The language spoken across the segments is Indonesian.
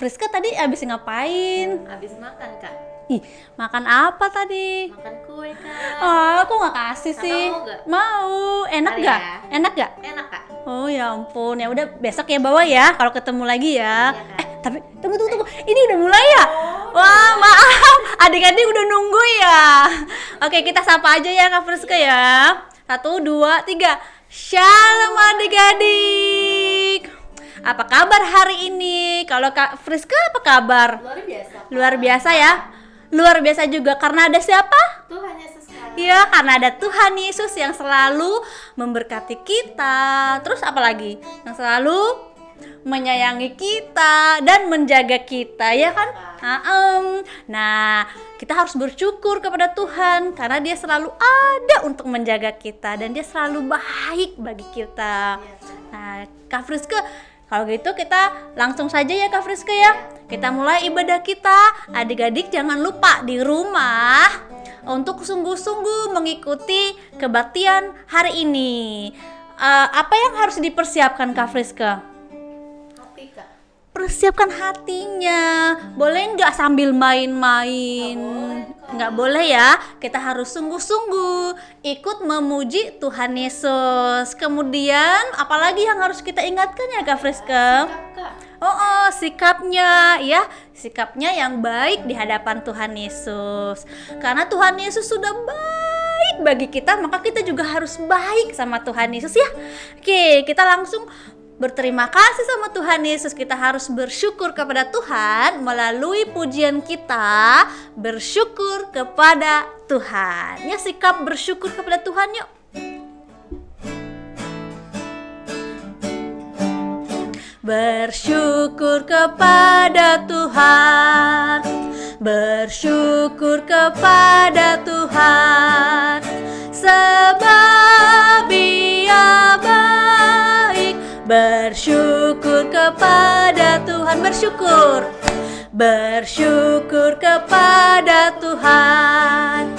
Friska tadi abis ngapain? Habis makan, Kak. Ih, makan apa tadi? Makan kue, Kak. Oh, aku nggak kasih Kakak sih. mau nggak? Mau. Enak Mari nggak? ya. Enak nggak? Enak, Kak. Oh ya ampun, ya udah besok ya bawa ya kalau ketemu lagi ya. Iya, Kak. Tapi tunggu. Ini udah mulai ya? Wah, maaf. Adik-adik udah nunggu ya. Oke, kita sapa aja ya Kak Friska ya. 1, 2, 3. Shalom adik-adik. Apa kabar hari ini? Kalau Kak Friska apa kabar? Luar biasa. Kak. Luar biasa ya. Luar biasa juga karena ada siapa? Tuhan Yesus, Kak. Iya, karena ada Tuhan Yesus yang selalu memberkati kita. Terus apa lagi? Yang selalu menyayangi kita dan menjaga kita, ya kan? Nah, kita harus bersyukur kepada Tuhan karena Dia selalu ada untuk menjaga kita dan Dia selalu baik bagi kita. Nah, Kak Friska, kalau gitu kita langsung saja ya Kak Friska ya. Kita mulai ibadah kita. Adik-adik jangan lupa di rumah untuk sungguh-sungguh mengikuti kebaktian hari ini. Apa yang harus dipersiapkan Kak Friska? Hati, Kak. Persiapkan hatinya. Boleh nggak sambil main-main? Nggak boleh ya. Kita harus sungguh-sungguh ikut memuji Tuhan Yesus. Kemudian apalagi yang harus kita ingatkan ya Kak Friska? Kak. Sikapnya ya, sikapnya yang baik di hadapan Tuhan Yesus. Karena Tuhan Yesus sudah baik bagi kita, maka kita juga harus baik sama Tuhan Yesus ya. Oke, kita langsung berterima kasih sama Tuhan Yesus. Kita harus bersyukur kepada Tuhan melalui pujian kita, bersyukur kepada Tuhan. Ya, sikap bersyukur kepada Tuhan yuk. Bersyukur kepada Tuhan, bersyukur kepada Tuhan, sebab Dia baik. Bersyukur kepada Tuhan, bersyukur. Bersyukur kepada Tuhan,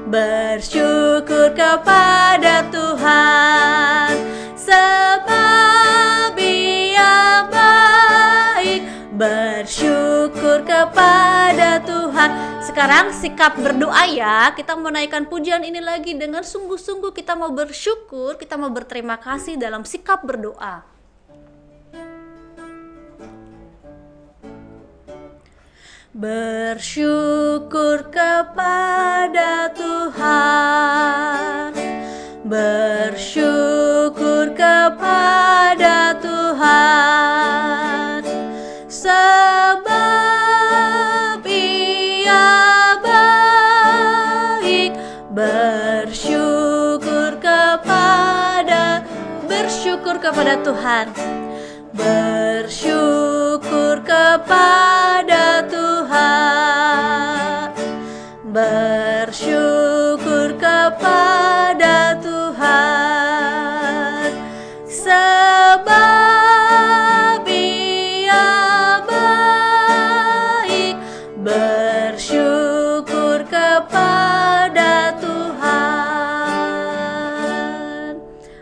bersyukur kepada Tuhan, sebab Dia baik. Bersyukur kepada Tuhan. Sekarang sikap berdoa ya. Kita mau naikkan pujian ini lagi dengan sungguh-sungguh kita mau bersyukur, kita mau berterima kasih dalam sikap berdoa. Bersyukur kepada Tuhan, bersyukur kepada Tuhan, sebab Ia baik. Bersyukur kepada Tuhan, bersyukur kepada Tuhan, bersyukur kepada Tuhan, sebab Ia baik. Bersyukur kepada Tuhan.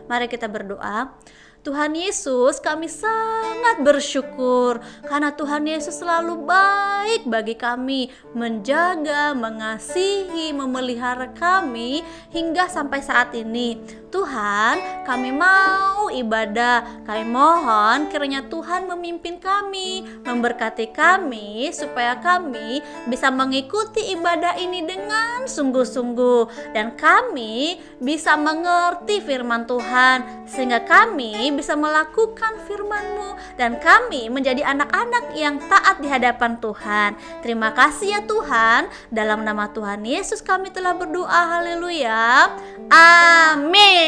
Mari kita berdoa. Tuhan Yesus, kami sangat bersyukur karena Tuhan Yesus selalu baik bagi kami, menjaga, mengasihi, memelihara kami hingga sampai saat ini. Tuhan, kami mau ibadah, kami mohon kiranya Tuhan memimpin kami, memberkati kami supaya kami bisa mengikuti ibadah ini dengan sungguh-sungguh dan kami bisa mengerti firman Tuhan sehingga kami bisa melakukan firman-Mu dan kami menjadi anak-anak yang taat di hadapan Tuhan. Terima kasih ya Tuhan, dalam nama Tuhan Yesus kami telah berdoa, haleluya, amin.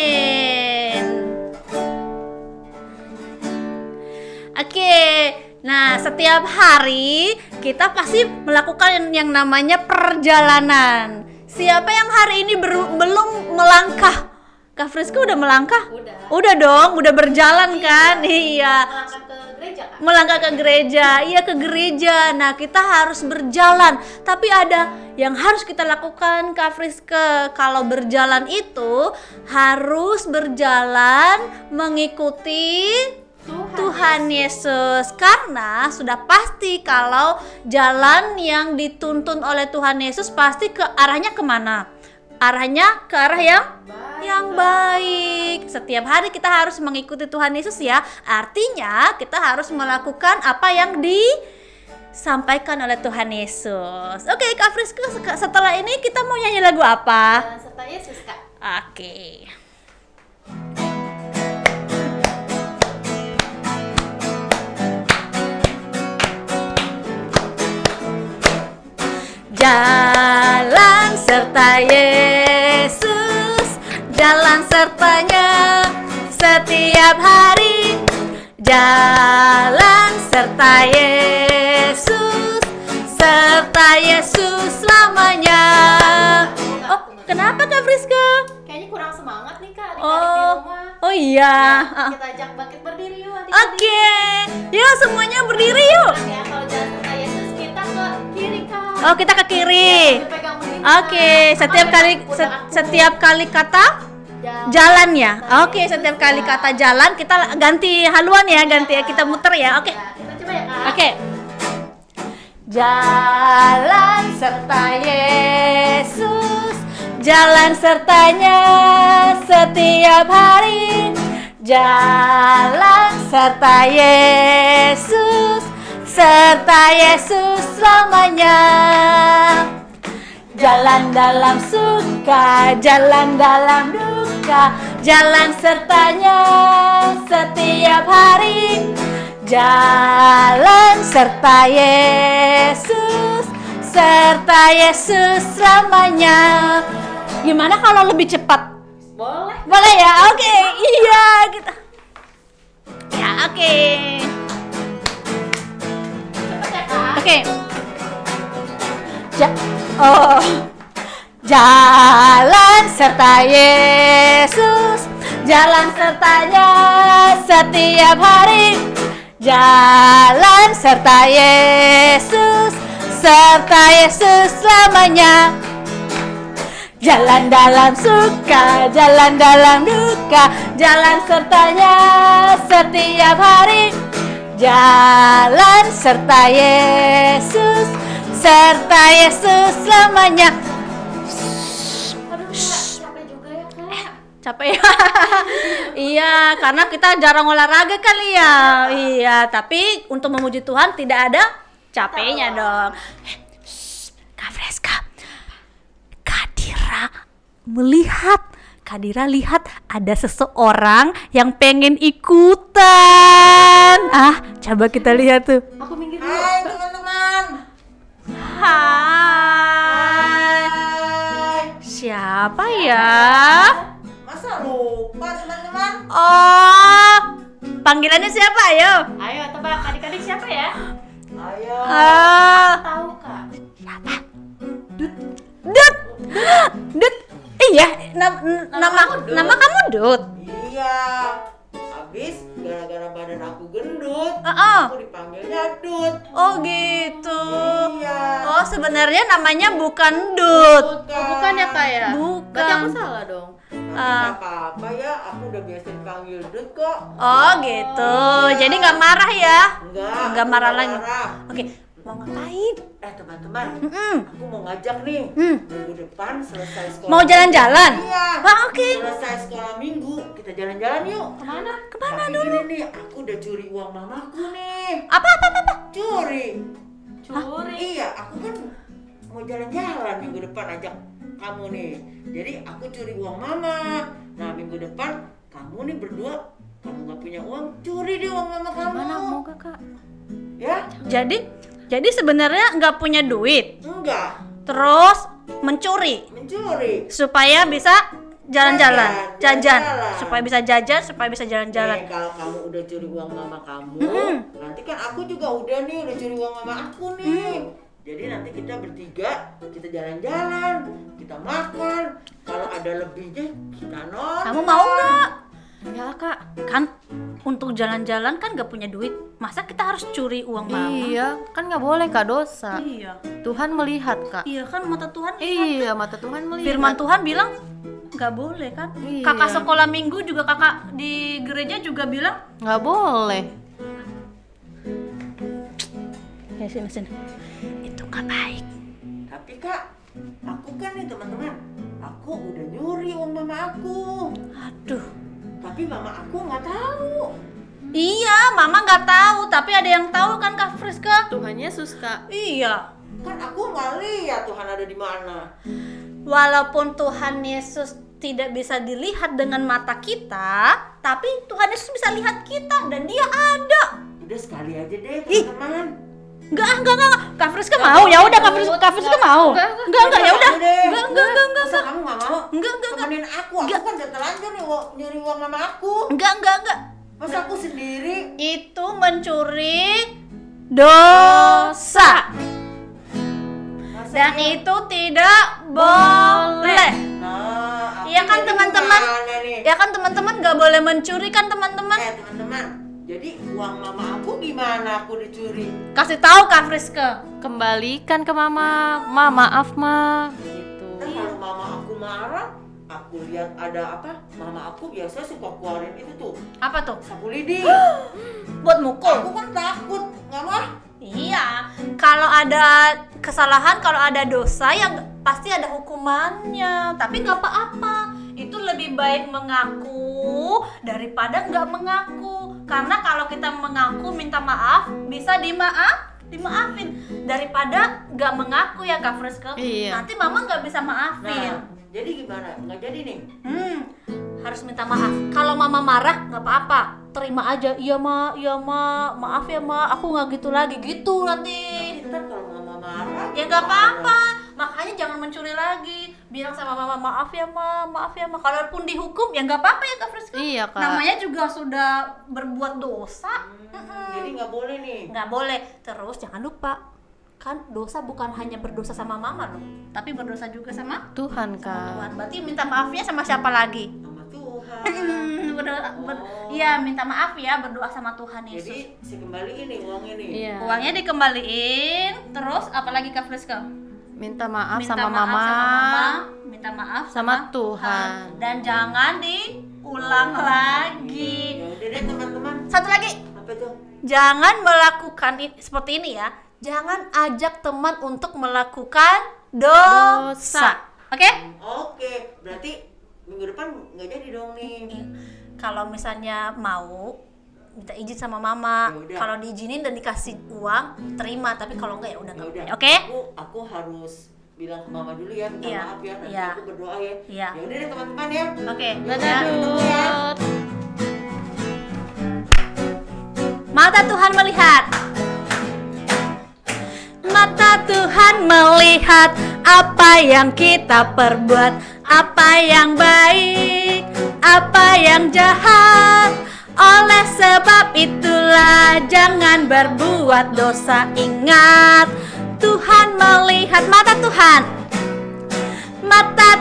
Oke, nah setiap hari kita pasti melakukan yang namanya perjalanan. Siapa yang hari ini belum melangkah? Kak Friska udah melangkah? Udah dong, udah berjalan kan? Iya. Melangkah ke gereja, Kak. Melangkah ke gereja, iya ke gereja. Nah kita harus berjalan. Tapi ada yang harus kita lakukan Kak Friska. Kalau berjalan itu harus berjalan mengikuti Tuhan Yesus. Karena sudah pasti kalau jalan yang dituntun oleh Tuhan Yesus pasti ke arahnya kemana? Arahnya ke arah yang baik. Setiap hari kita harus mengikuti Tuhan Yesus ya. Artinya kita harus melakukan apa yang disampaikan oleh Tuhan Yesus. Oke, Kak Friska, setelah ini kita mau nyanyi lagu apa? Jalan serta Yesus, Kak. Oke. Jalan serta Yesus, jalan sertanya setiap hari. Jalan serta Yesus, serta Yesus selamanya. Oh, kenapa Kak Friska? Kayaknya kurang semangat nih, Kak, adik-adik di rumah. Oh iya. Kita ajak bangkit berdiri yuk, adik-adik. Oke, yuk semuanya berdiri yuk. Ya, kalau jalan serta Yesus kita ke kiri, Kak. Oh, kita ke kiri. Pegang begini, Oke, Kak. setiap kali kata jalan ya. Oke, setiap kali kata jalan kita ganti haluan ya, ganti ya, kita muter ya. Oke. Ya, kita coba ya, Kak. Oke. Jalan serta Yesus, jalan sertanya setiap hari. Jalan serta Yesus, serta Yesus selamanya. Jalan dalam suka, jalan dalam duka, jalan sertanya setiap hari. Jalan serta Yesus, serta Yesus selamanya. Gimana kalau lebih cepat? Boleh. Boleh ya? Oke, iya kita. Ya, oke. Cepet ya, Kak. Oke. Jalan serta Yesus, jalan sertanya setiap hari. Jalan serta Yesus, serta Yesus selamanya. Jalan dalam suka, jalan dalam duka, jalan sertanya setiap hari. Jalan serta Yesus, serta Yesus selamanya. Aduh, Kak, capek juga ya, Kak. Capek ya? Iya, karena kita jarang olahraga kali ya. Iya, tapi untuk memuji Tuhan tidak ada capeknya dong. Kak Friska, Kadira lihat ada seseorang yang pengen ikutan. Coba kita lihat tuh. Aku minggir dulu. Hai teman-teman. Hai. Siapa ya? Masa lupa teman-teman? Oh, panggilannya siapa? Ayo. Ayo tebak, adik-adik siapa ya? Ayo. Tahu, Kak. Dut. Iya, nama kamu Dut. Iya. Habis gara-gara badan aku gendut, Heeh. aku dipanggilnya Dut. Oh gitu. Iya. Oh, sebenarnya namanya bukan Dut. Bukan ya, Kak ya? Bukan. Berarti aku salah dong. Nggak apa-apa ya, aku udah biasa dipanggil Dut kok. Oh gitu. Jadi nggak marah ya? Nggak marah lagi. marah. Oke, mau ngapain? Teman-teman, Mm-mm. aku mau ngajak nih. Hmm. Minggu depan selesai sekolah. Mau jalan-jalan? Iya. Oke. Selesai sekolah minggu, kita jalan-jalan yuk. Kemana? Kemana Tapi dulu? gini nih, aku udah curi uang mamaku nih. Apa? Curi. Curi. Iya, aku kan mau jalan-jalan minggu depan ajak kamu nih. Jadi aku curi uang mama. Nah minggu depan kamu nih berdua, kamu nggak punya uang, curi deh uang mama kamu. Mana mau Kak? Ya? Jadi sebenarnya nggak punya duit, Enggak. terus mencuri Mencuri. supaya bisa jalan-jalan, jajan, Jalan-jalan. supaya bisa jajan, supaya bisa jalan-jalan. Kalau kamu udah curi uang mama kamu, nanti kan aku juga udah curi uang mama aku nih. Jadi nanti kita bertiga, kita jalan-jalan, kita makan. Kalau ada lebihnya, kita nonton. Kamu mau nggak? Ya, Kak. Kan untuk jalan-jalan kan nggak punya duit, masa kita harus curi uang mama? Iya, kan nggak boleh, Kak, dosa. Iya, Tuhan melihat, Kak. iya kan mata Tuhan. Iya, mata Tuhan melihat. Firman Tuhan bilang nggak boleh kan? Iya. Kakak sekolah minggu juga kakak di gereja juga bilang Nggak boleh. Ya, sini. Itu nggak baik. Tapi Kak, aku kan nih teman-teman, aku udah nyuri uang mama aku. Aduh. Tapi mama aku nggak tahu. Iya, Mama nggak tahu, tapi ada yang tahu kan Kak Friska? Tuhan Yesus, Kak. Iya. Kan aku nggak lihat Tuhan ada di mana. Walaupun Tuhan Yesus tidak bisa dilihat dengan mata kita, tapi Tuhan Yesus bisa lihat kita dan Dia ada. Udah sekali aja deh Ih. teman-teman. Enggak. Kak Friska mau? Ya udah Kak Friska mau. Enggak, ya udah. Enggak. Masa kamu nggak mau? Enggak. Temenin aku kan udah telanjur nih nyuri uang mama aku. Enggak. Masa aku sendiri? Itu mencuri dosa. Masa Dan iya? itu tidak boleh. Nah, aku Iya kan jadi teman-teman? gimana nih? Ya kan teman-teman nggak boleh mencuri kan teman-teman? Teman-teman, jadi uang mama aku gimana aku dicuri? Kasih tahu Kak Friska. Kembalikan ke Mama. Ma, maaf, Ma. Gitu. Dan kalau mama aku marah, aku lihat ada apa? Mama aku biasa suka keluarin itu tuh Apa tuh? sapu lidi. Buat mukul. Aku kan takut, nggak mau. Iya, kalau ada kesalahan, kalau ada dosa ya pasti ada hukumannya. Tapi nggak apa-apa. Itu lebih baik mengaku daripada nggak mengaku. Karena kalau kita mengaku minta maaf bisa dimaafin daripada nggak mengaku ya Kak Friska. Iya. Nanti Mama nggak bisa maafin. Nah, jadi gimana? Nggak jadi nih. Harus minta maaf. Kalau Mama marah nggak apa-apa, terima aja. Iya ma, maaf ya ma, aku nggak gitu lagi gitu nanti. Ntar kalau mama marah, Ya nggak apa-apa. Makanya jangan mencuri lagi. Bilang sama Mama maaf ya ma. Kalaupun dihukum ya nggak apa-apa ya Kak Friska. Iya, Kak. Namanya juga sudah berbuat dosa. Jadi nggak boleh nih. Nggak boleh. Terus jangan lupa, kan dosa bukan hanya berdosa sama Mama loh, tapi berdosa juga sama Tuhan, Kak. Tuhan. Berarti minta maafnya sama siapa lagi? Sama Tuhan. Iya, minta maaf ya, berdoa sama Tuhan Yesus. Jadi si kembali ini uang ini. Iya. Uangnya dikembaliin, terus apalagi Kak Friska? Minta maaf Minta sama maaf Mama. sama Mama, minta maaf Sama Tuhan. dan jangan diulang lagi. Ya udah deh teman-teman. Satu lagi, Apa tuh? jangan melakukan seperti ini ya. Jangan ajak teman untuk melakukan dosa. Oke? Oke, berarti minggu depan nggak jadi dong nih. Kalau misalnya mau minta izin sama Mama, Ya udah. kalau diizinin dan dikasih uang, terima. Tapi kalau enggak ya udah Ya nggak udah. boleh. Oke? Aku harus bilang ke mama dulu ya, minta Iya, maaf ya. Nanti iya. aku berdoa ya. Iya. Ya udah deh teman-teman ya. Oke. Dadah. Ya. Mata Tuhan melihat. Mata Tuhan melihat apa yang kita perbuat, apa yang baik, apa yang jahat. Oleh sebab itulah jangan berbuat dosa. Ingat, Tuhan melihat. Mata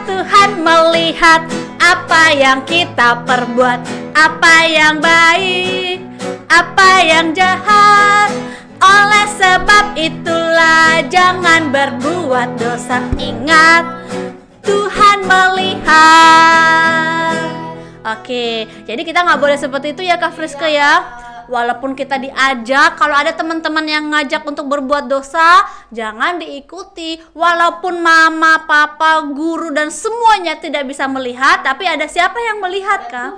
Tuhan melihat apa yang kita perbuat, apa yang baik, apa yang jahat. Oleh sebab itulah jangan berbuat dosa. Ingat, Tuhan melihat. Oke, jadi kita nggak boleh seperti itu ya Kak Friska ya. Walaupun kita diajak, kalau ada teman-teman yang ngajak untuk berbuat dosa, jangan diikuti. Walaupun mama, papa, guru dan semuanya tidak bisa melihat, tapi ada siapa yang melihat Kak?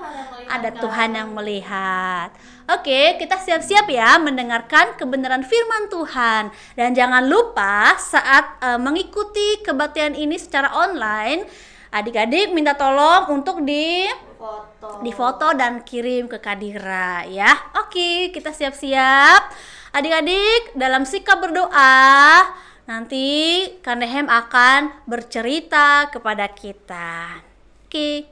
Ada Tuhan yang melihat. Oke, kita siap-siap ya mendengarkan kebenaran firman Tuhan. Dan jangan lupa saat mengikuti kebaktian ini secara online, adik-adik minta tolong untuk difoto dan kirim ke Kadira ya. Oke, kita siap-siap. Adik-adik dalam sikap berdoa, nanti Kandehem akan bercerita kepada kita. Oke.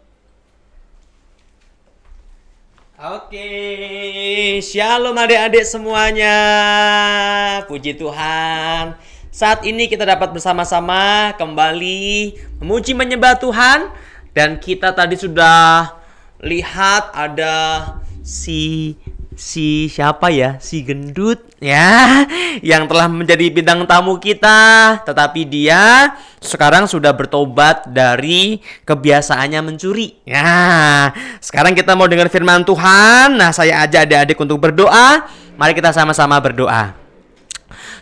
Oke, shalom adik-adik semuanya. Puji Tuhan. Saat ini kita dapat bersama-sama kembali memuji menyembah Tuhan. Dan kita tadi sudah lihat ada si siapa ya? Si gendut ya, yang telah menjadi bintang tamu kita. Tetapi dia sekarang sudah bertobat dari kebiasaannya mencuri. Ya, sekarang kita mau dengar firman Tuhan. Nah, saya ajak adik-adik untuk berdoa. Mari kita sama-sama berdoa.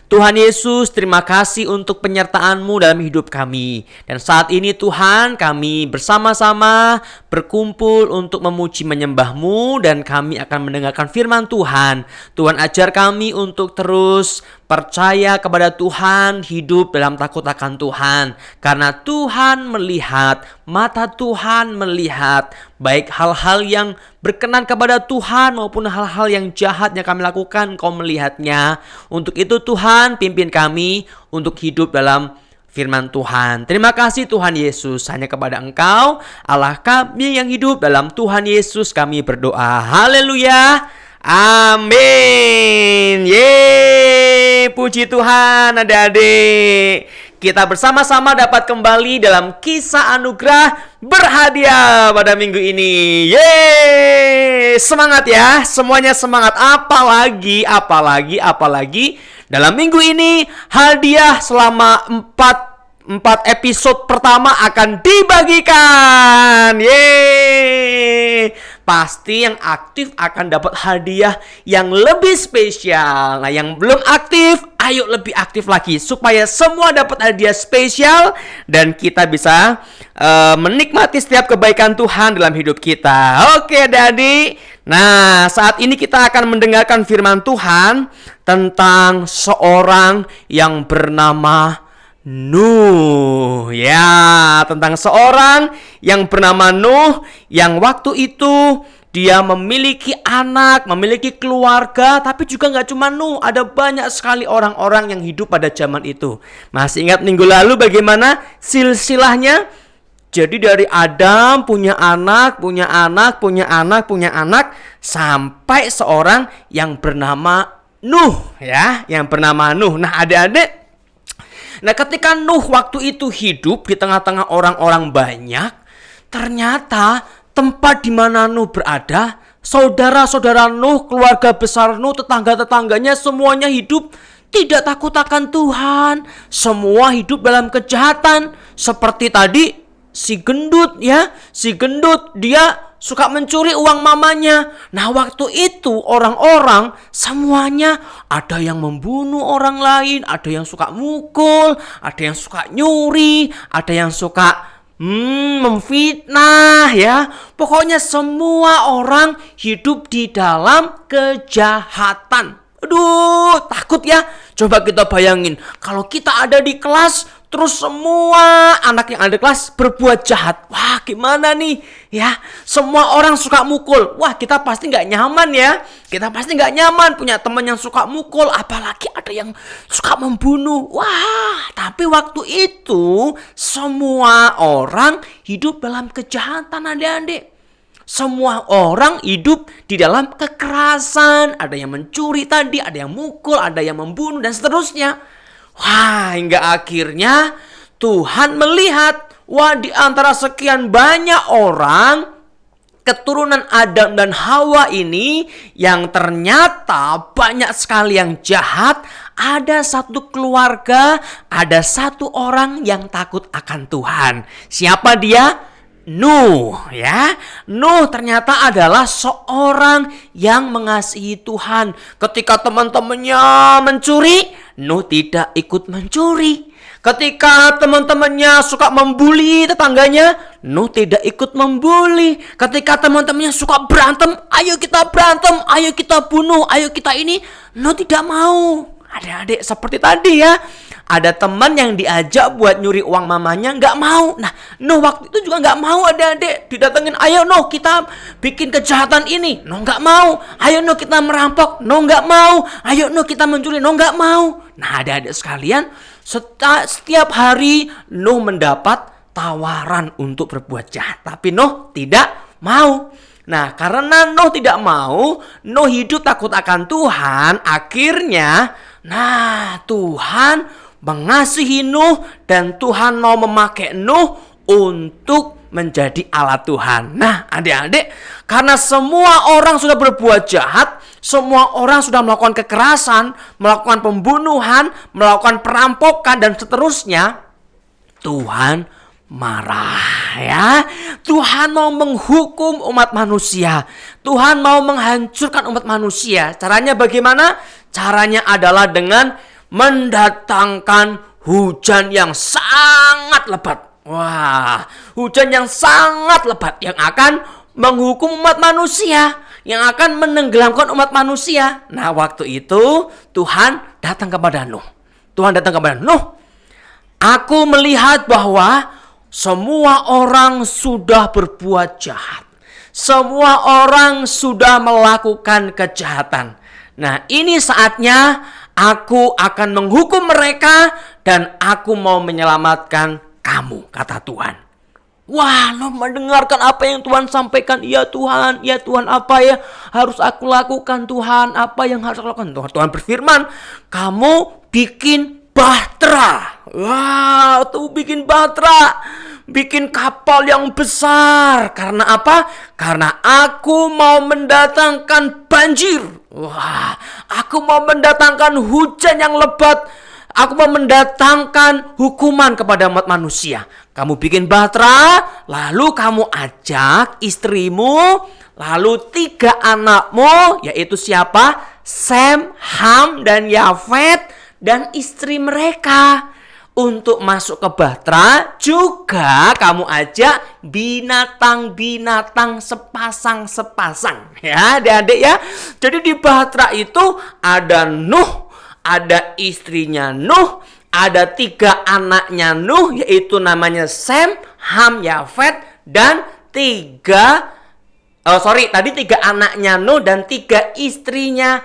Tuhan Yesus, terima kasih untuk penyertaan-Mu dalam hidup kami. Dan saat ini Tuhan, kami bersama-sama berkumpul untuk memuji menyembah-Mu, dan kami akan mendengarkan firman Tuhan. Tuhan, ajar kami untuk terus percaya kepada Tuhan, hidup dalam takut akan Tuhan. Karena Tuhan melihat, mata Tuhan melihat, baik hal-hal yang berkenan kepada Tuhan maupun hal-hal yang jahat yang kami lakukan, Engkau melihatnya. Untuk itu Tuhan, pimpin kami untuk hidup dalam firman Tuhan. Terima kasih Tuhan Yesus. Hanya kepada Engkau, Allah kami yang hidup dalam Tuhan Yesus, kami berdoa. Haleluya. Amin. Yeay, puji Tuhan adik-adik. Kita bersama-sama dapat kembali dalam kisah anugerah berhadiah pada minggu ini. Yeay, semangat ya, semuanya semangat. Apalagi dalam minggu ini hadiah selama 4 episode pertama akan dibagikan. Yeay. Pasti yang aktif akan dapat hadiah yang lebih spesial. Nah, yang belum aktif, ayo lebih aktif lagi supaya semua dapat hadiah spesial dan kita bisa menikmati setiap kebaikan Tuhan dalam hidup kita. Oke, adik-adik. Nah, saat ini kita akan mendengarkan firman Tuhan tentang seorang yang bernama Nuh. Ya, tentang seorang yang bernama Nuh yang waktu itu dia memiliki anak, memiliki keluarga. Tapi juga gak cuma Nuh, ada banyak sekali orang-orang yang hidup pada zaman itu. Masih ingat minggu lalu bagaimana silsilahnya? Jadi dari Adam punya anak, sampai seorang yang bernama Nuh, ya, yang bernama Nuh. Nah, adik-adik, nah, ketika Nuh waktu itu hidup di tengah-tengah orang-orang banyak, ternyata tempat di mana Nuh berada, saudara-saudara Nuh, keluarga besar Nuh, tetangga-tetangganya semuanya hidup tidak takut akan Tuhan. Semua hidup dalam kejahatan. Seperti tadi si gendut, ya, dia suka mencuri uang mamanya. Nah, waktu itu orang-orang semuanya ada yang membunuh orang lain, ada yang suka mukul, ada yang suka nyuri, ada yang suka memfitnah, ya. Pokoknya semua orang hidup di dalam kejahatan. Aduh, takut ya. Coba kita bayangin kalau kita ada di kelas, terus semua anak yang ada di kelas berbuat jahat. Wah, gimana nih? Ya, semua orang suka mukul. Wah, kita pasti nggak nyaman ya. Kita pasti nggak nyaman punya teman yang suka mukul. Apalagi ada yang suka membunuh. Wah, tapi waktu itu semua orang hidup dalam kejahatan, adik-adik. Semua orang hidup di dalam kekerasan. Ada yang mencuri tadi, ada yang mukul, ada yang membunuh, dan seterusnya. Wah, hingga akhirnya Tuhan melihat, wah, di antara sekian banyak orang, keturunan Adam dan Hawa ini yang ternyata banyak sekali yang jahat, ada satu keluarga, ada satu orang yang takut akan Tuhan. Siapa dia? Nuh, ya. Nuh ternyata adalah seorang yang mengasihi Tuhan. Ketika teman-temannya mencuri, Nuh tidak ikut mencuri. Ketika teman-temannya suka membuli tetangganya, Nuh tidak ikut membuli. Ketika teman-temannya suka berantem, ayo kita berantem, ayo kita bunuh, ayo kita ini, Nuh tidak mau. Adik-adik seperti tadi ya, ada teman yang diajak buat nyuri uang mamanya, nggak mau. Nah, Nuh waktu itu juga nggak mau, adik-adik. Didatengin, ayo Nuh kita bikin kejahatan ini. Nuh nggak mau. Ayo Nuh kita merampok. Nuh nggak mau. Ayo Nuh kita mencuri. Nuh nggak mau. Nah, adik-adik sekalian, setiap hari Nuh mendapat tawaran untuk berbuat jahat, tapi Nuh tidak mau. Nah, karena Nuh tidak mau, Nuh hidup takut akan Tuhan. Akhirnya, nah, Tuhan mengasihi Nuh dan Tuhan mau memakai Nuh untuk menjadi alat Tuhan. Nah, adik-adik, karena semua orang sudah berbuat jahat, semua orang sudah melakukan kekerasan, melakukan pembunuhan, melakukan perampokan dan seterusnya, Tuhan marah, ya. Tuhan mau menghukum umat manusia. Tuhan mau menghancurkan umat manusia. Caranya bagaimana? Caranya adalah dengan mendatangkan hujan yang sangat lebat. Wah, hujan yang sangat lebat yang akan menghukum umat manusia, yang akan menenggelamkan umat manusia. Nah, waktu itu Tuhan datang kepada Nuh. Aku melihat bahwa semua orang sudah berbuat jahat. Semua orang sudah melakukan kejahatan. Nah, ini saatnya aku akan menghukum mereka dan aku mau menyelamatkan kamu, kata Tuhan. Wah, Nuh mendengarkan apa yang Tuhan sampaikan. Ya Tuhan, apa ya harus aku lakukan Tuhan? Apa yang harus aku lakukan? Tuhan berfirman, kamu bikin bahtera. Wah, tuh bikin bahtera. Bikin kapal yang besar. Karena apa? Karena aku mau mendatangkan banjir. Wah, aku mau mendatangkan hujan yang lebat. Aku mau mendatangkan hukuman kepada umat manusia. Kamu bikin bahtera, lalu kamu ajak istrimu, lalu 3 anakmu, yaitu siapa? Sem, Ham, dan Yafet, dan istri mereka. Untuk masuk ke bahtera, juga kamu ajak binatang-binatang sepasang-sepasang. Ya, adik-adik ya. Jadi di bahtera itu ada Nuh, ada istrinya Nuh, ada 3 anaknya Nuh, yaitu namanya Sem, Ham, Yafet, dan 3 anaknya Nuh dan 3 istrinya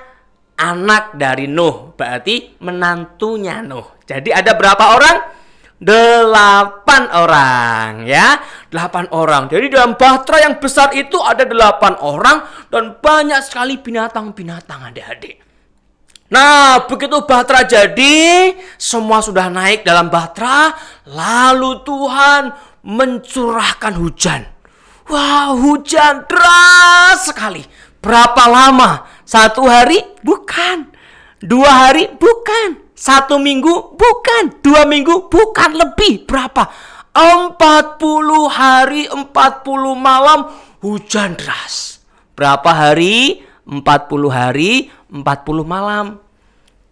anak dari Nuh, berarti menantunya Nuh. Jadi ada berapa orang? 8 orang ya. 8 orang. Jadi dalam bahtera yang besar itu ada 8 orang dan banyak sekali binatang-binatang, adik-adik. Nah, begitu bahtera jadi, semua sudah naik dalam bahtera, lalu Tuhan mencurahkan hujan. Wah, hujan deras sekali. Berapa lama? 1 hari? Bukan. 2 hari? Bukan. 1 minggu? Bukan. 2 minggu? Bukan. Lebih. Berapa? 40 hari, 40 malam hujan deras. Berapa hari? 40 hari, 40 malam.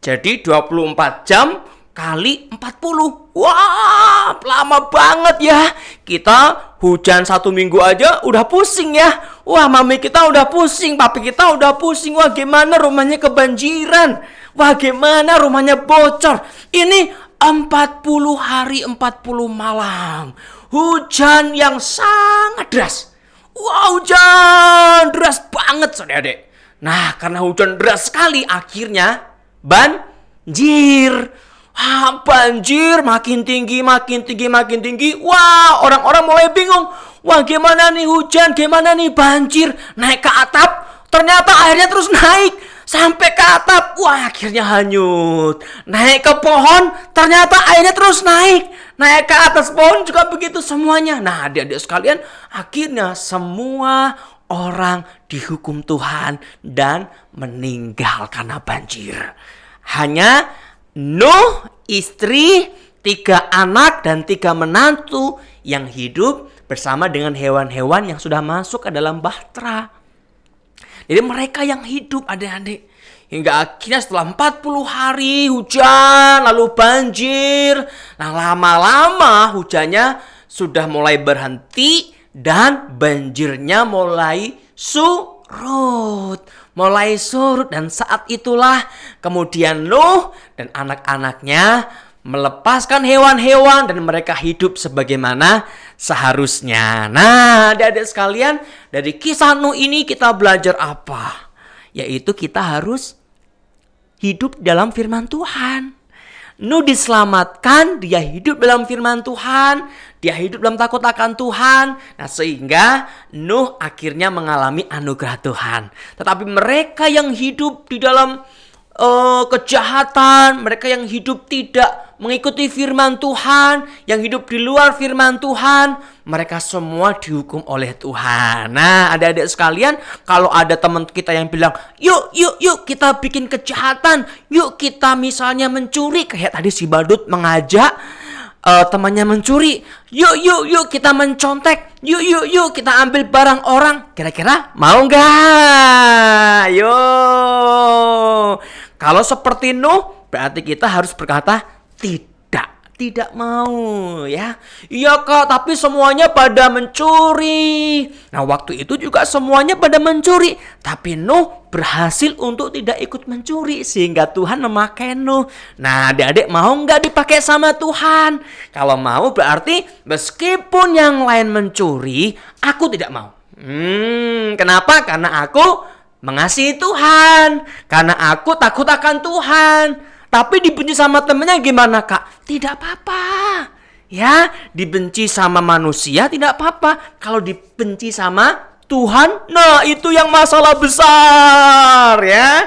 Jadi 24 jam kali 40. Wah, lama banget ya. Kita hujan 1 minggu aja udah pusing ya. Wah, mami kita udah pusing, papi kita udah pusing. Wah, gimana rumahnya kebanjiran. Wah, gimana rumahnya bocor. Ini 40 hari 40 malam. Hujan yang sangat deras. Wah, hujan deras banget, saudara-adik. Nah, karena hujan deras sekali, akhirnya banjir. Banjir makin tinggi. Wah, orang-orang mulai bingung. Wah, gimana nih hujan, gimana nih banjir. Naik ke atap, ternyata airnya terus naik sampai ke atap. Wah, akhirnya hanyut. Naik ke pohon, ternyata airnya terus naik. Naik ke atas pohon juga begitu semuanya. Nah, adik-adik sekalian, akhirnya semua orang dihukum Tuhan dan meninggal karena banjir. Hanya Nuh, istri, 3 anak dan 3 menantu yang hidup bersama dengan hewan-hewan yang sudah masuk ke dalam bahtera. Jadi mereka yang hidup, adik-adik. Hingga akhirnya setelah 40 hari hujan, lalu banjir. Nah, lama-lama hujannya sudah mulai berhenti dan banjirnya mulai surut. Dan saat itulah kemudian Nuh dan anak-anaknya melepaskan hewan-hewan dan mereka hidup sebagaimana seharusnya. Nah, adik-adik sekalian, dari kisah Nuh ini kita belajar apa? Yaitu kita harus hidup dalam firman Tuhan. Nuh diselamatkan, dia hidup dalam firman Tuhan, dia hidup dalam takut akan Tuhan. Nah, sehingga Nuh akhirnya mengalami anugerah Tuhan. Tetapi mereka yang hidup di dalam kejahatan, mereka yang hidup tidak mengikuti firman Tuhan, yang hidup di luar firman Tuhan, mereka semua dihukum oleh Tuhan. Nah, adik-adik sekalian, kalau ada teman kita yang bilang, yuk kita bikin kejahatan, yuk kita misalnya mencuri, kayak tadi si Badut mengajak temannya mencuri, yuk kita mencontek, yuk kita ambil barang orang. Kira-kira mau nggak? Yuk. Kalau seperti Nuh, berarti kita harus berkata tidak mau ya. Iya Kak, tapi semuanya pada mencuri. Nah, waktu itu juga semuanya pada mencuri, tapi Nuh berhasil untuk tidak ikut mencuri sehingga Tuhan memakai Nuh. Nah, adik-adik mau nggak dipakai sama Tuhan? Kalau mau berarti meskipun yang lain mencuri, aku tidak mau. Kenapa? Karena aku mengasihi Tuhan, karena aku takut akan Tuhan. Tapi dibenci sama temennya gimana Kak? Tidak apa-apa. Ya, dibenci sama manusia tidak apa-apa. Kalau dibenci sama Tuhan, nah itu yang masalah besar ya.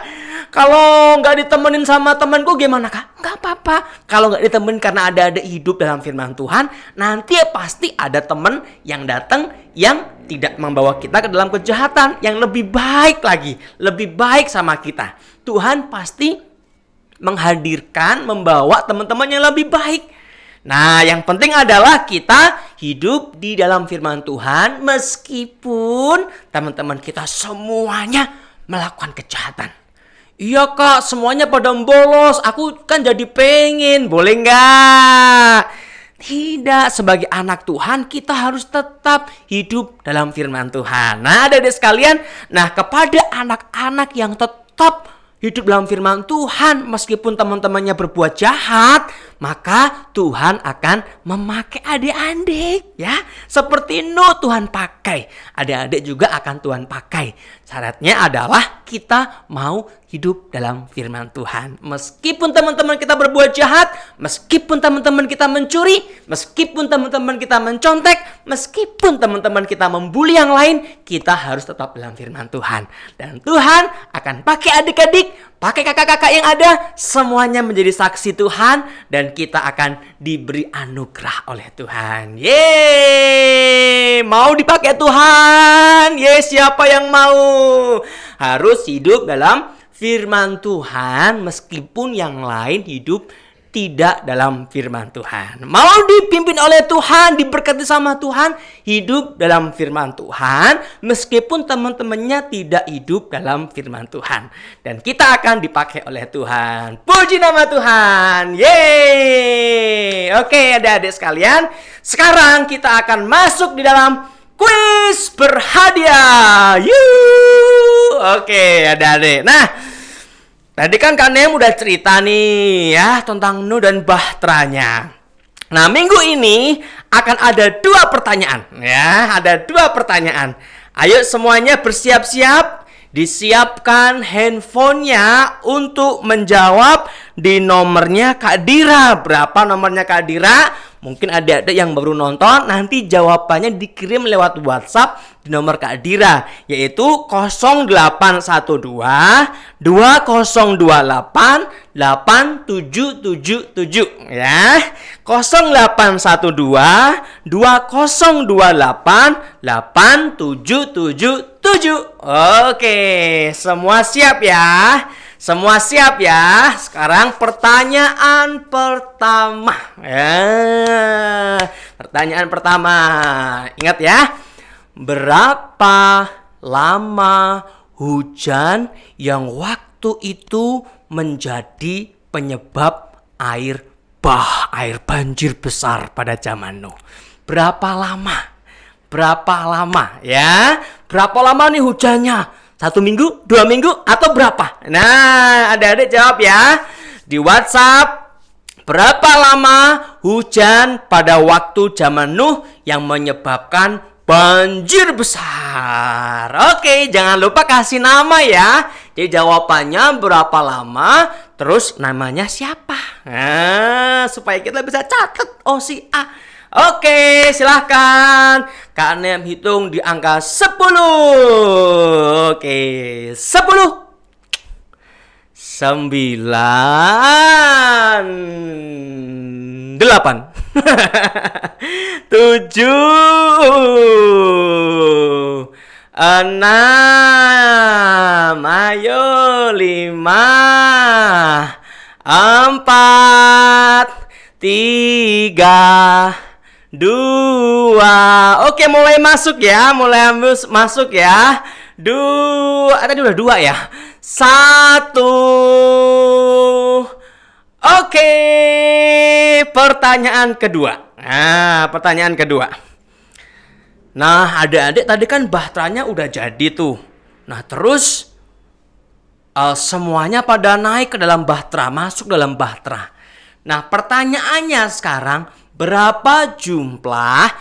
Kalau nggak ditemenin sama temanku gimana Kak? Nggak apa-apa. Kalau nggak ditemenin karena ada hidup dalam firman Tuhan, nanti pasti ada teman yang datang yang tidak membawa kita ke dalam kejahatan, yang lebih baik lagi, lebih baik sama kita. Tuhan pasti menghadirkan, membawa teman-teman yang lebih baik. Nah, yang penting adalah kita hidup di dalam firman Tuhan meskipun teman-teman kita semuanya melakukan kejahatan. Iya Kak, semuanya pada bolos, aku kan jadi pengen, boleh nggak? Tidak, sebagai anak Tuhan kita harus tetap hidup dalam firman Tuhan. Nah, adik-adik sekalian, nah kepada anak-anak yang tetap hidup dalam firman Tuhan meskipun teman-temannya berbuat jahat, maka Tuhan akan memakai adik-adik ya. Seperti Nuh Tuhan pakai, adik-adik juga akan Tuhan pakai. Syaratnya adalah kita mau hidup dalam firman Tuhan. Meskipun teman-teman kita berbuat jahat, meskipun teman-teman kita mencuri, meskipun teman-teman kita mencontek, meskipun teman-teman kita membuli yang lain, kita harus tetap dalam firman Tuhan. Dan Tuhan akan pakai adik-adik, pakai kakak-kakak yang ada, semuanya menjadi saksi Tuhan, dan kita akan diberi anugerah oleh Tuhan. Yeay, mau dipakai Tuhan? Yeay, siapa yang mau? Harus hidup dalam firman Tuhan meskipun yang lain hidup tidak dalam firman Tuhan. Mau dipimpin oleh Tuhan, diberkati sama Tuhan, hidup dalam firman Tuhan meskipun teman-temannya tidak hidup dalam firman Tuhan. Dan kita akan dipakai oleh Tuhan. Puji nama Tuhan. Yeay. Oke, adik-adik sekalian, sekarang kita akan masuk di dalam kuis berhadiah. Oke, adik-adik. Nah, tadi kan Kak Nem udah cerita nih ya tentang Nuh dan bahteranya. Nah, minggu ini akan ada 2 pertanyaan ya, ada 2 pertanyaan. Ayo semuanya bersiap-siap, disiapkan handphonenya untuk menjawab di nomornya Kak Dira. Berapa nomornya Kak Dira? Mungkin adik-adik yang baru nonton nanti jawabannya dikirim lewat WhatsApp di nomor Kak Dira, yaitu 0812 2028 8777 ya. 0812 2028 8777. Oke, semua siap ya? Semua siap ya? Sekarang pertanyaan pertama ya. Pertanyaan pertama, ingat ya. Berapa lama hujan yang waktu itu menjadi penyebab air banjir besar pada zaman Nuh? Berapa lama? Berapa lama ya? Berapa lama nih hujannya? 1 minggu, 2 minggu, atau berapa? Nah, adik-adik jawab ya di WhatsApp. Berapa lama hujan pada waktu zaman Nuh yang menyebabkan banjir besar? Oke, jangan lupa kasih nama ya. Jadi jawabannya berapa lama, terus namanya siapa? Nah, supaya kita bisa catat. Oh, si A. Oke, silahkan Kak Nem hitung di angka 10. Oke, 10 9 8 7 6. Ayo 5 4 3 2. Oke, mulai masuk ya. Mulai masuk ya. 2. Tadi udah 2 ya. 1. Oke, pertanyaan kedua. Nah, pertanyaan kedua. Nah, adik-adik tadi kan bahtranya udah jadi tuh. Nah, terus semuanya pada naik ke dalam bahtera, masuk dalam bahtera. Nah, pertanyaannya sekarang, berapa jumlah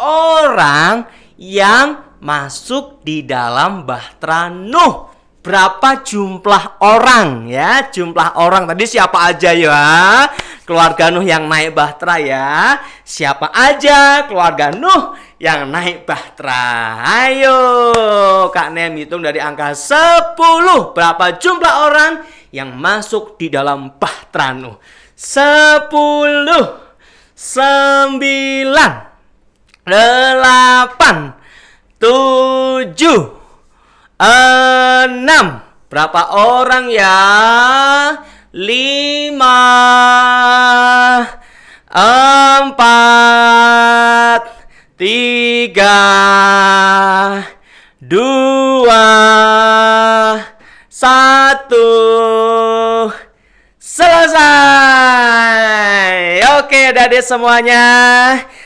orang yang masuk di dalam bahtera Nuh? Berapa jumlah orang ya? Jumlah orang tadi siapa aja ya? Keluarga Nuh yang naik bahtera ya. Siapa aja keluarga Nuh yang naik bahtera? Ayo Kak Nem hitung dari angka 10. Berapa jumlah orang yang masuk di dalam bahtera Nuh? 10, 9, 8, 7, 6. Berapa orang ya? 5, 4, 3, 2, 1. Selesai. Oke, adik-adik semuanya.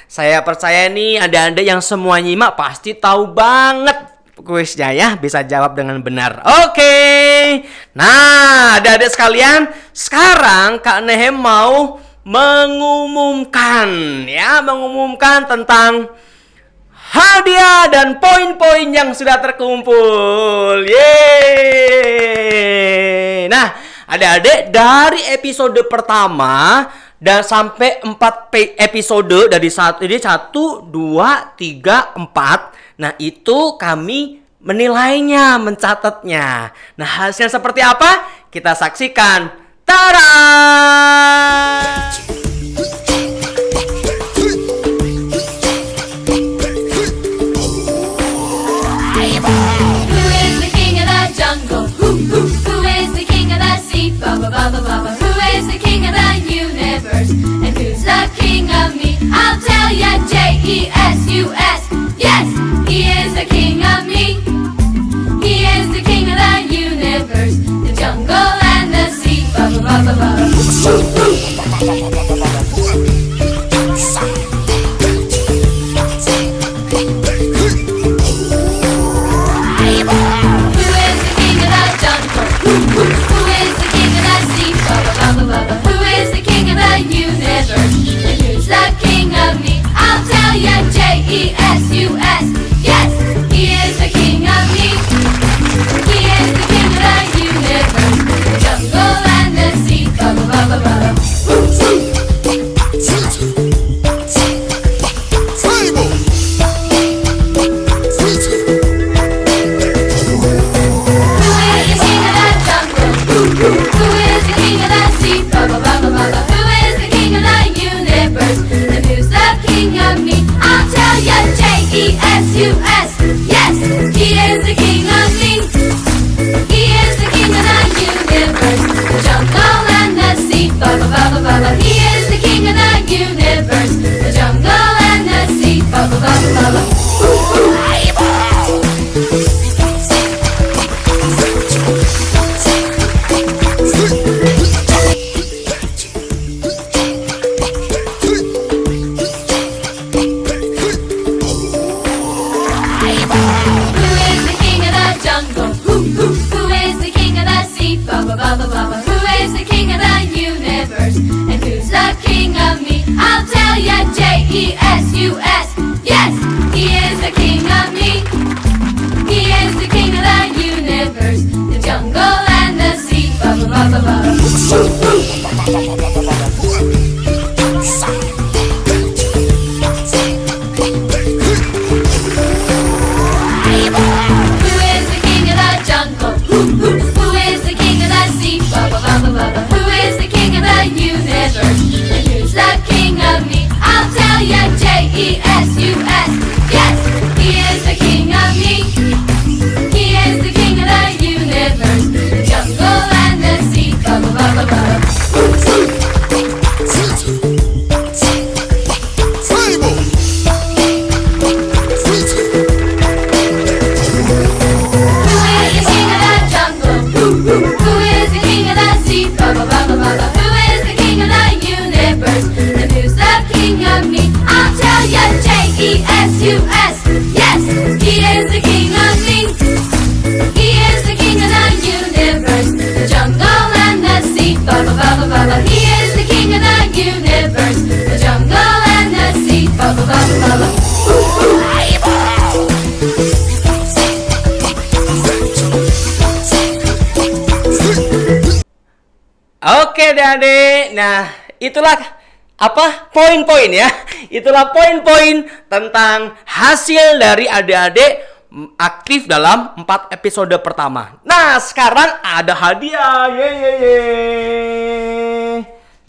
Saya percaya nih adik-adik yang semua nyimak pasti tahu banget kuisnya ya, bisa jawab dengan benar. Oke. Nah, adik-adik sekalian, sekarang Kak Nehem mau mengumumkan tentang hadiah dan poin-poin yang sudah terkumpul. Yeay. Nah, adik-adik dari episode pertama dan sampai 4 episode dari 1, 2, 3, 4. Nah, itu kami menilainya, mencatatnya. Nah, hasilnya seperti apa? Kita saksikan. Tada! Who is the king of the jungle? Who is the king of the sea? Baba, baba, baba. Who is the king of the universe? And who's the king of me? I'll tell ya, J-E-S-U-S. Yes, he is the king of me. He is the king of the universe, the jungle and the sea. Baba, baba, baba. J-E-S-U-S. Yes, he is the king of me. He is the king of the universe, the jungle and the sea. Baba, baba, baba. J-E-S-U-S. Yes, he is the king of me. He is the king of the universe, the jungle and the sea. Baba, baba, baba. He is the king of the universe, the jungle and the sea. Baba, baba, baba. Baba, baba. Who is the king of the universe? And who's the king of me? I'll tell ya, J-E-S-U-S. Yes, he is the king of me. He is the king of the universe, the jungle and the sea. Baba, baba, baba. J-E-S-U-S. Yes, he is the king of me. He is the king of the universe, the jungle and the sea. Baba, baba, baba. U-S. Yes, he is the king of me. He is the king of the universe, the jungle and the sea. Baba, baba, baba. He is the king of the universe, the jungle and the sea. Baba, baba, baba. Oke adik-adik, nah itulah apa poin-poin ya. Itulah poin-poin tentang hasil dari adik-adik aktif dalam 4 episode pertama. Nah sekarang ada hadiah.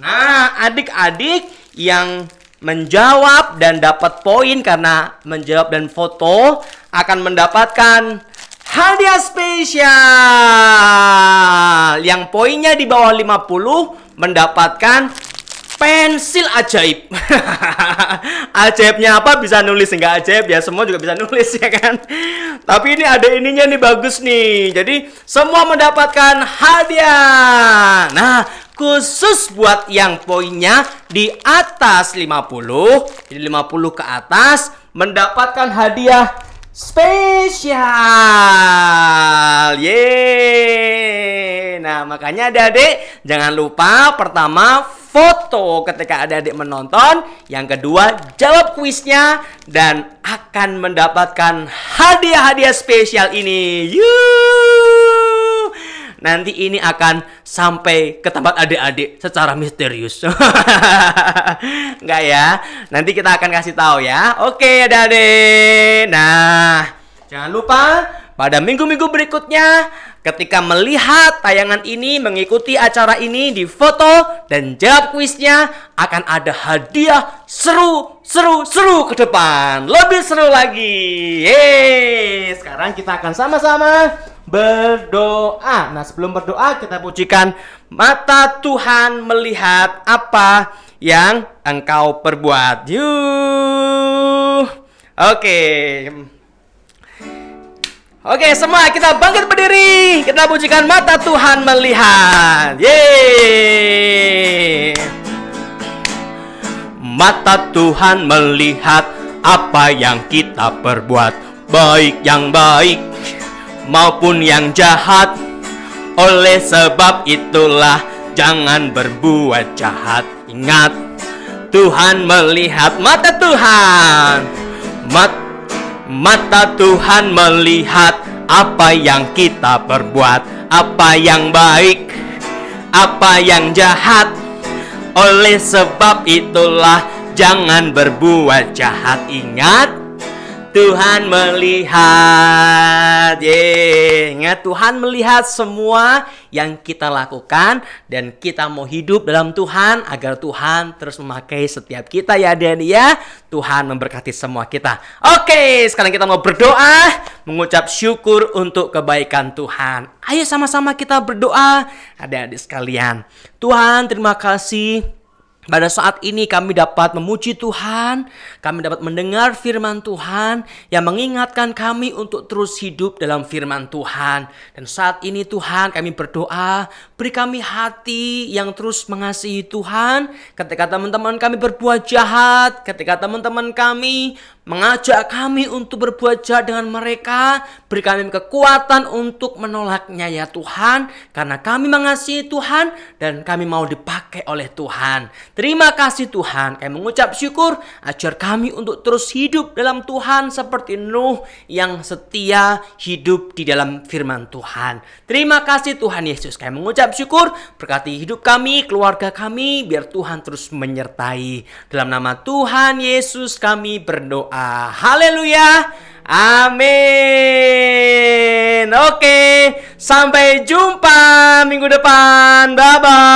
Nah adik-adik yang menjawab dan dapat poin karena menjawab dan foto akan mendapatkan hadiah spesial yang poinnya di bawah 50 mendapatkan pensil ajaib. Ajaibnya apa? Bisa nulis, enggak ajaib ya, semua juga bisa nulis ya kan. Tapi ini ada ininya nih, bagus nih. Jadi semua mendapatkan hadiah. Nah, khusus buat yang poinnya di atas 50, jadi 50 ke atas mendapatkan hadiah spesial. Yeay. Nah, makanya adik-adik jangan lupa pertama foto ketika adik-adik menonton, yang kedua jawab kuisnya dan akan mendapatkan hadiah-hadiah spesial ini. Yuh. Nanti ini akan sampai ke tempat adik-adik secara misterius. Enggak ya? Nanti kita akan kasih tahu ya. Oke, adik-adik. Nah, jangan lupa pada minggu-minggu berikutnya ketika melihat tayangan ini, mengikuti acara ini, di foto dan jawab kuisnya, akan ada hadiah seru ke depan. Lebih seru lagi. Yeay. Sekarang kita akan sama-sama berdoa. Nah, sebelum berdoa kita pujikan mata Tuhan melihat apa yang engkau perbuat. Yuk. Oke, semua kita bangkit berdiri. Kita pujikan mata Tuhan melihat. Yeay. Mata Tuhan melihat apa yang kita perbuat, baik yang baik maupun yang jahat. Oleh sebab itulah jangan berbuat jahat. Ingat, Tuhan melihat, mata Tuhan, mata Tuhan melihat apa yang kita perbuat, apa yang baik, apa yang jahat. Oleh sebab itulah jangan berbuat jahat. Ingat, Tuhan melihat. Ingat, Tuhan melihat semua yang kita lakukan, dan kita mau hidup dalam Tuhan agar Tuhan terus memakai setiap kita ya adik-adik ya. Tuhan memberkati semua kita. Oke, sekarang kita mau berdoa, mengucap syukur untuk kebaikan Tuhan. Ayo sama-sama kita berdoa adik-adik sekalian. Tuhan, terima kasih. Pada saat ini kami dapat memuji Tuhan, kami dapat mendengar firman Tuhan yang mengingatkan kami untuk terus hidup dalam firman Tuhan. Dan saat ini Tuhan, kami berdoa, beri kami hati yang terus mengasihi Tuhan. Ketika teman-teman kami berbuat jahat, ketika teman-teman kami mengajak kami untuk berbuat jahat dengan mereka, beri kami kekuatan untuk menolaknya ya Tuhan, karena kami mengasihi Tuhan dan kami mau dipakai oleh Tuhan. Terima kasih Tuhan, kami mengucap syukur ajar kami untuk terus hidup dalam Tuhan seperti Nuh yang setia hidup di dalam firman Tuhan. Terima kasih Tuhan Yesus, kami mengucap syukur, berkati hidup kami, keluarga kami, biar Tuhan terus menyertai. Dalam nama Tuhan Yesus kami berdoa. Haleluya. Amin. Oke, sampai jumpa minggu depan. Bye-bye.